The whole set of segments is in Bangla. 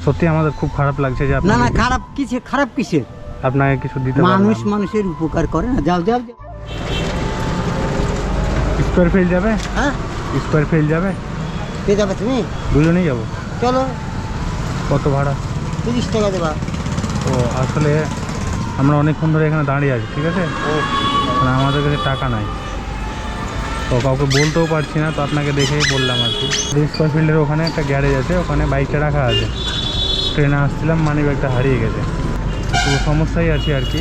সত্যি আমাদের খুব খারাপ লাগছে যে না না খারাপ কিসের আপনাকে কিছু দিতে মানুষ মানুষের উপকার করে না। যাও যাও স্কোয়ার ফিল্ড যাবে? হ্যাঁ স্কোয়ার ফিল্ড যাবে। কে যাবে? তুমি? দুজনেই যাবো। চলো। কত ভাড়া? 30 টাকা দেবা। ও আসলে আমরা অনেকক্ষণ ধরে এখানে দাঁড়িয়ে আছি, ঠিক আছে, মানে আমাদের কাছে টাকা নাই, তো কাউকে বলতেও পারছি না, তো আপনাকে দেখেই বললাম আর কি। স্কোয়ার ফিল্ডের ওখানে একটা গ্যারেজ আছে, ওখানে বাইকটা রাখা আছে। ট্রেনে আসছিলাম, মানি ব্যাগটা হারিয়ে গেছে, তো সমস্যাই আছে আর কি।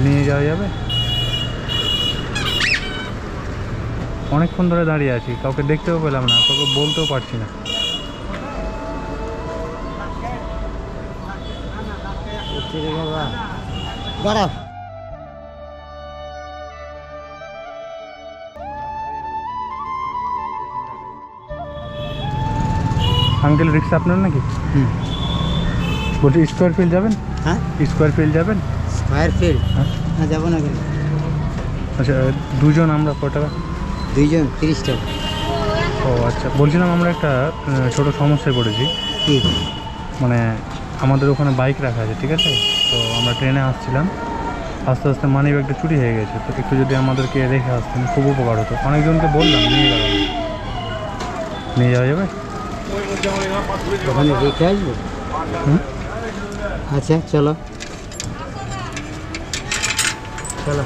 নিয়ে যাওয়া যাবে? অনেকক্ষণ ধরে দাঁড়িয়ে আছি, কাউকে দেখতেও পেলাম না, কাউকে বলতেও পারছি না। দাঁড়াও। আঙ্কেল রিক্সা আপনার নাকি? বলছি স্কোয়ার ফিল্ড যাবেন? হ্যাঁ স্কোয়ার ফিল্ড যাবেন? Square field? হ্যাঁ যাবো না কেন? আচ্ছা দুজন আমরা কত টাকা? দুইজন 30 টাকা। ও আচ্ছা, বলছিলাম আমরা একটা ছোট সমস্যায় পড়েছি। কি? মানে আমাদের ওখানে বাইক রাখা আছে, ঠিক আছে, তো আমরা ট্রেনে আসছিলাম, আস্তে আস্তে মানি ব্যাগটা চুরি হয়ে গেছে, তো একটু যদি আমাদেরকে রেখে আসতেন খুব উপকার হতো। অনেকজনকে বললাম, নিয়ে গেলাম। নিয়ে যাওয়া যাবে? ওখানে রেখে আসবো? আচ্ছা চলো চলো।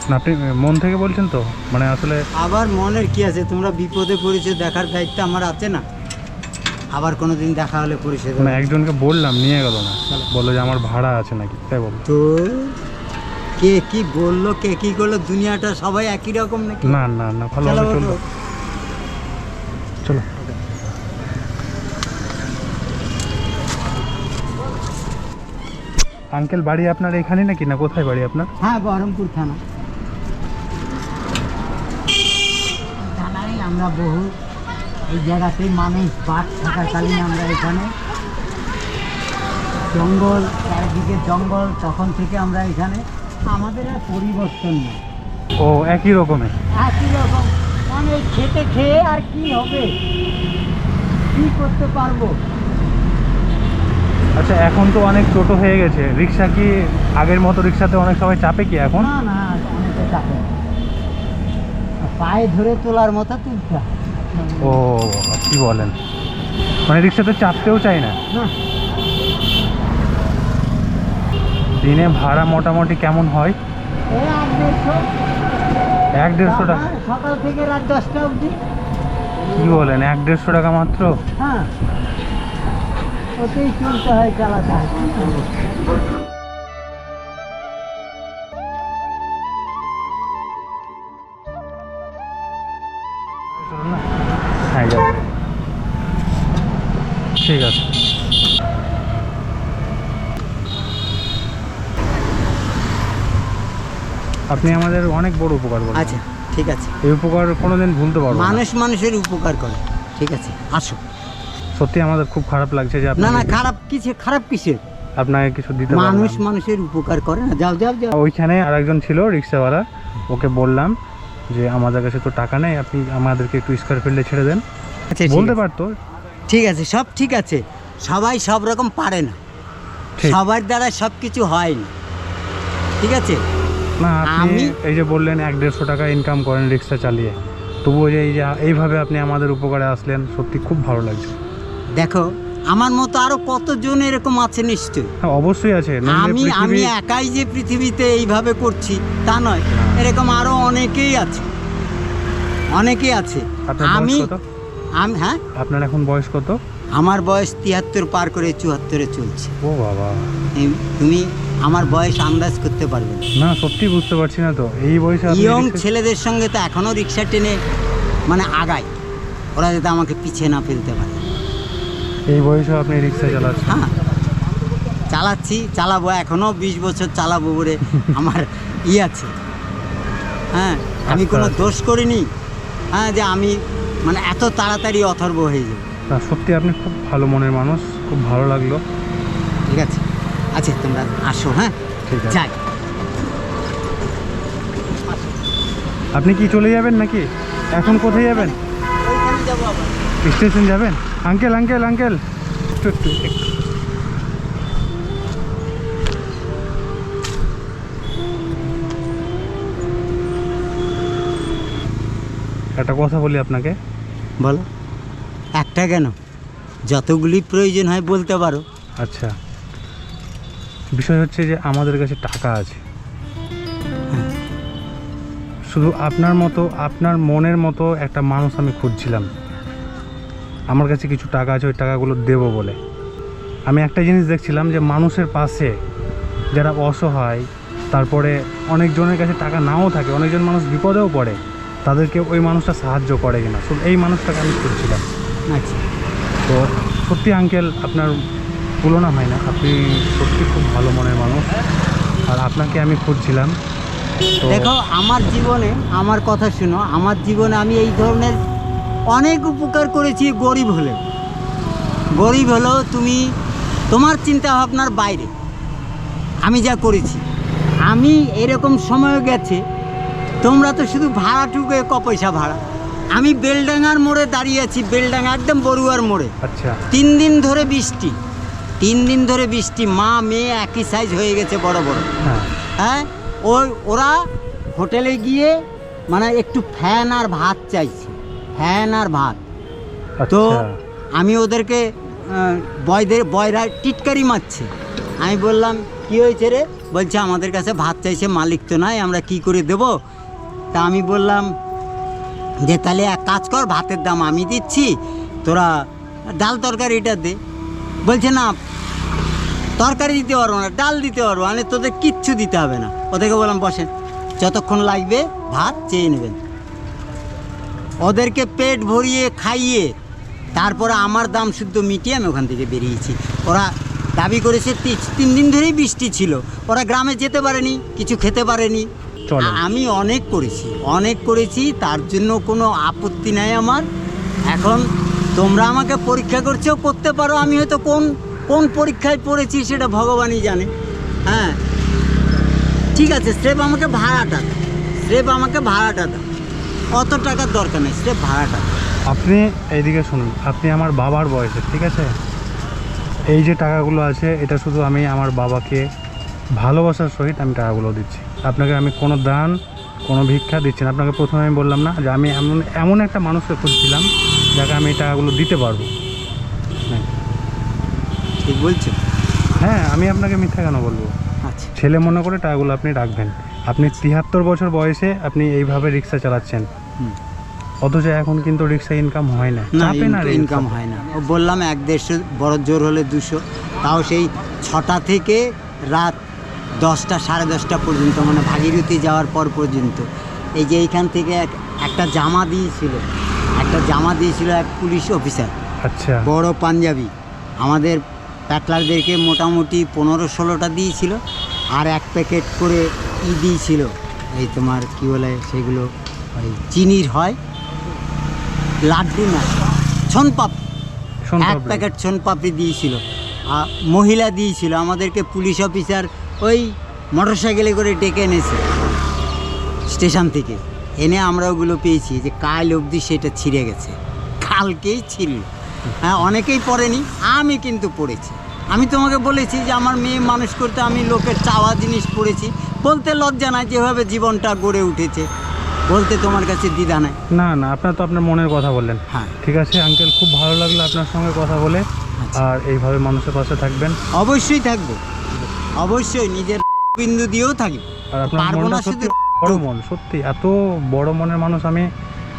না আপনি মন থেকে বলছেন তো? মানে আসলে আবার মনের কি আছে, তোমরা বিপদে পড়েছো, দেখার দায়িত্ব আমার আছে না? আবার কোনোদিন দেখা হলে পরিষেবা। মানে একজনকে বললাম, নিয়ে গেল না, বললো যে আমার ভাড়া আছে নাকি, তাই বললো। তো কে কি বললো, কে কি করলো, দুনিয়াটা সবাই একই রকম নাকি? না না না, ভালো চলো চলো চলো। আঙ্কেল বাড়ি আপনার এখানে নাকি, না কোথায় বাড়ি আপনার? হ্যাঁ বহরমপুর থানায় আমরা বহু এই জায়গাতেই মানুষ বাস থাকাকালীন আমরা এখানে জঙ্গল, চারিদিকে জঙ্গল, তখন থেকে আমরা এখানে, আমাদের আর পরিবর্তন নেই। ও একই রকমের? একই রকম, মানে খেতে খেয়ে আর কি হবে, কি করতে পারবো। আচ্ছা এখন তো অনেক ছোট হয়ে গেছে, রিক্সা কি আগের মতো রিক্সাতে অনেক সময় চাপে কি এখন? না না, অনেকে চাপে, পায়ে ধরে তোলার মতো তুলতে হয়। ও কি বলেন, মানে রিক্সাতে চাপতেও চাই না? না। দিনে ভাড়া মোটামুটি কেমন হয়? এই 1-150 টাকা? সকাল থেকে রাত 10টা অবধি। কি বলেন, 1-150 টাকা মাত্র? হ্যাঁ, ওতেই চলতে হয়, চালাতে হয়। হ্যাঁ যাবে, ঠিক আছে। আপনি আমাদের অনেক বড় উপকার করেন। আচ্ছা ঠিক আছে, এই উপকার কোনোদিন ভুলতে পারবো না। মানুষ মানুষের উপকার করে, ঠিক আছে আসো। সত্যি আমাদের খুব খারাপ লাগছে যে না না খারাপ কিসের আপনাকে কিছু দিতে মানুষ পারলাম। মানুষের উপকার করে না। যাও যাও যাও। ওইখানে আরেকজন ছিল রিক্সাওয়ালা, ওকে বললাম যে আমাদের কাছে তো টাকা নেই, আপনি আমাদেরকে একটু স্কোয়ার ফিল্ডে ছেড়ে দেন। আচ্ছা বলতে পারতো। ঠিক আছে, সব ঠিক আছে, সবাই সব রকম পারে না, ঠিক। সবার দ্বারা সব কিছু হয় না, ঠিক আছে। না আপনি আমি- এই যে বললেন 1-150 টাকা ইনকাম করেন রিক্সা চালিয়ে, তবুও যে এইভাবে আপনি আমাদের উপকারে আসলেন, সত্যি খুব ভালো লাগছে। দেখো আমার মতো আরো কতজন এরকম আছে নিশ্চয়ই। হ্যাঁ অবশ্যই আছে। আমি একাই যে পৃথিবীতে এইভাবে করছি তা নয়, এরকম আরো অনেকেই আছে। আপনার আমি বয়স কত? আমি হ্যাঁ, আপনার এখন বয়স কত? আমার বয়স 73 পার করে 74-এ চলছে। ও বাবা, তুমি আমার বয়স আন্দাজ করতে পারবে না। না সত্যি বুঝতে পারছি না তো, এই বয়সে আপনি ইয়ং রিক্সা- ছেলেদের সঙ্গে তো এখনো রিক্সা টেনে মানে আগায়, ওরা যাতে আমাকে পিছিয়ে না ফেলতে পারে। এই বয়সে আপনি রিক্সা চালাচ্ছেন? হ্যাঁ চালাবো, এখনো 20 বছর চালাবো বলে আমার আছে। হ্যাঁ আমি আচ্ছা, কোনো আচ্ছা। দোষ করিনি, হ্যাঁ যে আমি মানে এত তাড়াতাড়ি অথর্ব হয়ে যাবো। না সত্যি আপনি খুব ভালো মনের মানুষ, খুব ভালো লাগলো। ঠিক আছে, আচ্ছা তোমরা আসো। হ্যাঁ ঠিক আছে। যাই। আপনি কি চলে যাবেন নাকি? এখন কোথায় যাবেন? ওইখানে যাবো আবার। স্টেশন যাবেন? আঙ্কেল আঙ্কেল আঙ্কেল একটু একটু একটু। একটা কথা বলি আপনাকে। বলো। একটা কেন, যতগুলি প্রয়োজন হয় বলতে পারো। আচ্ছা, বিষয় হচ্ছে যে আমাদের কাছে টাকা আছে, শুধু আপনার মতো, আপনার মনের মতো একটা মানুষ আমি খুঁজছিলাম। আমার কাছে কিছু টাকা আছে, ওই টাকাগুলো দেবো বলে। আমি একটা জিনিস দেখছিলাম যে মানুষের পাশে যারা অসহায়, তারপরে অনেকজনের কাছে টাকা নাও থাকে, অনেকজন মানুষ বিপদেও পড়ে, তাদেরকে ওই মানুষটা সাহায্য করে কিনা, শুধু এই মানুষটাকে আমি খুঁজছিলাম। আচ্ছা, তো সত্যি আঙ্কেল আপনার তুলনা হয় না, আপনি সত্যি খুব ভালো মনের মানুষ, আর আপনাকে আমি খুঁজছিলাম। তো দেখো আমার জীবনে, আমার কথা শুনো, আমার জীবনে আমি এই ধরনের অনেক উপকার করেছি। গরিব হলেও তুমি, তোমার চিন্তা ভাবনার বাইরে আমি যা করেছি। আমি এরকম সময় গেছে, তোমরা তো শুধু ভাড়াটুকু পয়সা ভাড়া। আমি বেলডাঙ্গার মোড়ে দাঁড়িয়ে আছি, বেলডাঙ্গা একদম বড়ুয়ার মোড়ে। আচ্ছা, 3 দিন ধরে বৃষ্টি, 3 দিন ধরে বৃষ্টি, মা মেয়ে একই সাইজ হয়ে গেছে, বড় বড়। হ্যাঁ হ্যাঁ, ওরা হোটেলে গিয়ে মানে একটু ফ্যান আর ভাত চাইছে, ফ্যান আর ভাত। তো আচ্ছা, আমি ওদেরকে বয়রা টিটকারি মারছে। আমি বললাম কি হয়েছে রে? বলছে আমাদের কাছে ভাত চাইছে, মালিক তো নাই, আমরা কি করে দেব? তা আমি বললাম যে তাহলে এক কাজ কর, ভাতের দাম আমি দিচ্ছি, তোরা ডাল তরকারিটা দে। বলছে না, তরকারি দিতে পারবো না, ডাল দিতে পারবো, মানে তোদের কিচ্ছু দিতে হবে না। ওদেরকে বললাম বসেন, যতক্ষণ লাগবে ভাত চেয়ে নেবেন। ওদেরকে পেট ভরিয়ে খাইয়ে তারপরে আমার দাম শুদ্ধ মিটিয়ে আমি ওখান থেকে বেরিয়েছি। ওরা দাবি করেছে 3 দিন ধরেই বৃষ্টি ছিল, ওরা গ্রামে যেতে পারেনি, কিছু খেতে পারেনি। চলো। আমি অনেক করেছি, তার জন্য কোনো আপত্তি নাই আমার। এখন তোমরা আমাকে পরীক্ষা করছো, করতে পারো। আমি হয়তো কোন পরীক্ষায় পড়েছি সেটা ভগবানই জানে। হ্যাঁ ঠিক আছে, স্রেফ আমাকে ভাড়াটা দাও, অত টাকার দরকার নেই, স্রেফ ভাড়াটা দাও। আপনি এইদিকে শুনুন, আপনি আমার বাবার বয়সে, ঠিক আছে? এই যে টাকাগুলো আছে, এটা শুধু আমি আমার বাবাকে ভালোবাসার সহিত আমি টাকাগুলো দিচ্ছি। আপনাকে আমি কোনো দান, কোনো ভিক্ষা দিচ্ছি না। আপনাকে প্রথমে আমি বললাম না যে আমি এমন একটা মানুষকে খুঁজছিলাম যাকে আমি এই টাকাগুলো দিতে পারবো। ঠিক বলছো? হ্যাঁ, আমি আপনাকে মিথ্যা কেন বলবো? আচ্ছা, ছেলে মনে করে টাকাগুলো আপনি রাখবেন। আপনি 73 বছর বয়সে আপনি এইভাবে রিক্সা চালাচ্ছেন, অথচ এখন কিন্তু রিক্সা ইনকাম হয় না। চাপে না, ইনকাম হয় না। ও বললাম 1-150, বড় জোর হলে 200, তাও সেই 6টা থেকে রাত 10টা 10:30 পর্যন্ত, মানে ভাগীরথী যাওয়ার পর পর্যন্ত। এই যে এইখান থেকে একটা জামা দিয়েছিল এক পুলিশ অফিসার, আচ্ছা, বড় পাঞ্জাবি, আমাদের প্যাটলারদেরকে মোটামুটি 15-16টা দিয়েছিল, আর 1 প্যাকেট করে দিয়েছিল, এই তোমার কি বলে সেগুলো, ওই চিনির হয়, লাড্ডু না, সোনপাপড়ি, 1 প্যাকেট সোনপাপড়ি দিয়েছিল। আর মহিলা দিয়েছিল আমাদেরকে, পুলিশ অফিসার ওই মোটরসাইকেলে করে ডেকে এনেছে স্টেশন থেকে, এনে আমরা ওগুলো পেয়েছি। যে কাল অবধি সেটা ছিঁড়ে গেছে, কালকেই ছিল। হ্যাঁ, অনেকেই পড়েনি, আমি কিন্তু পড়েছি। আমি তোমাকে বলেছি যে আমার মেয়ে মানুষ করতে আমি লোকের চাওয়া জিনিস পড়েছি, বলতে লজ্জা নাই, যেভাবে জীবনটা গড়ে উঠেছে, বলতে তোমার কাছে দ্বিধা নাই। না না, আপনার তো আপনার মনের কথা বললেন। হ্যাঁ ঠিক আছে আঙ্কেল, খুব ভালো লাগলো আপনার সঙ্গে কথা বলে। আচ্ছা। আর এইভাবে মানুষের পাশে থাকবেন। অবশ্যই থাকবো, অবশ্যই নিজের বিন্দু দিয়েও থাকবো। আর আপনার পারবো না মনটা সত্যি শুধু বড় মন, সত্যি এত বড় মনের মানুষ আমি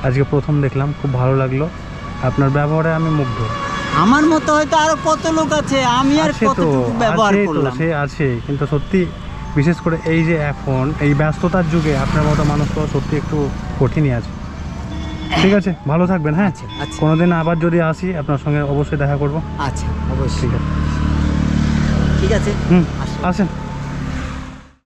আজকে প্রথম দেখলাম, খুব ভালো লাগলো। আপনার ব্যবহারে আমি মুগ্ধ। আমার মতো হয়তো আরো কত লোক আছে, আমি আর আছে তো, কতটুকু ব্যবহার আছে তো, করলাম। সে আছে, কিন্তু সত্যি বিশেষ করে এই যে এখন এই ব্যস্ততার যুগে আপনার মতো মানুষ তো সত্যি একটু কঠিনই আছে। ঠিক আছে, ভালো থাকবেন। হ্যাঁ, আচ্ছা, আচ্ছা। কোনোদিন আবার যদি আসি আপনার সঙ্গে অবশ্যই দেখা করব। আচ্ছা, অবশ্যই। ঠিক আছে, ঠিক আছে, হুম, আসো। আসেন।